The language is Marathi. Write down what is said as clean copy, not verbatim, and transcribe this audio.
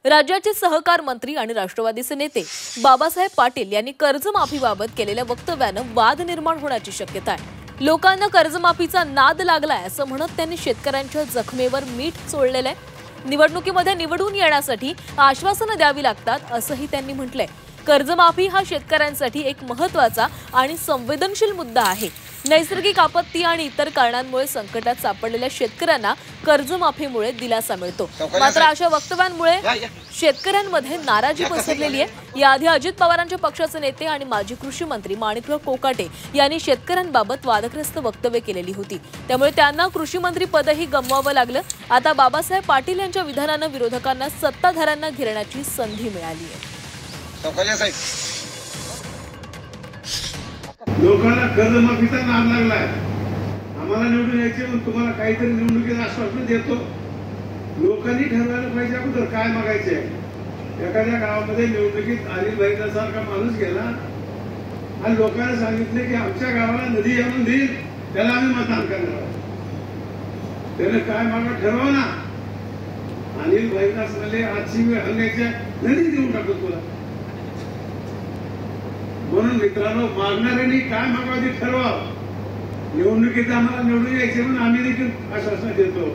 राज्याचे सहकार मंत्री आणि राष्ट्रवादीचे नेते बाबासाहेब पाटील यांनी कर्जमाफीबाबत केलेल्या वक्तव्यानं वाद निर्माण होण्याची शक्यता आहे। लोकांना कर्जमाफीचा नाद लागलाय असं म्हणत त्यांनी शेतकऱ्यांच्या जखमेवर मीठ चोळलेलं आहे। निवडणुकीमध्ये निवडून येण्यासाठी आश्वासनं द्यावी लागतात असंही त्यांनी म्हटलंय। कर्जमाफी हा शेतकऱ्यांसाठी एक महत्त्वाचा आणि संवेदनशील मुद्दा आहे। नैसर्गिक आपत्ती आणि इतर कारणांमुळे संकटात सापडलेल्या शेतकऱ्यांना कर्जमाफीमुळे दिलासा मिळतो। मात्र अशा वक्तव्यांमुळे शेतकऱ्यांमध्ये नाराजी पसरलेली आहे। याआधी अजित पवारांच्या पक्षाचे नेते आणि माजी कृषी मंत्री माणिकराव कोकाटे यांनी शेतकऱ्यांबाबत वादग्रस्त वक्तव्य केलेली होती, त्यामुळे त्यांना कृषी मंत्री पदही गमवावं लागलं। आता बाबासाहेब पाटील यांच्या विधानानं विरोधकांना सत्ताधाऱ्यांना घेरण्याची संधी मिळाली आहे। लोकांना कर्जमाफीचा नाद लागलाय। आम्हाला निवडून यायचे पण तुम्हाला काहीतरी निवडणुकीत आश्वासन देतो। लोकांनी ठरवायला पाहिजे अगोदर काय मागायचे। एखाद्या गावामध्ये निवडणुकीत अनिल भाईंसारखा माणूस गेला आणि लोकांना सांगितले की आमच्या गावाला नदी येऊन देईल त्याला आम्ही मतदान करणार। त्याने काय मागा ठरवा ना। अनिल भाईंना सांगले आजची वेळ हल्ल्याच्या नदी देऊन टाकतो तुला। म्हणून मित्रांनो, मागणाऱ्यांनी काय मागावं ते ठरवा। निवडणुकीत आम्हाला निवडून यायचे म्हणून आम्ही देखील आश्वासन देतो।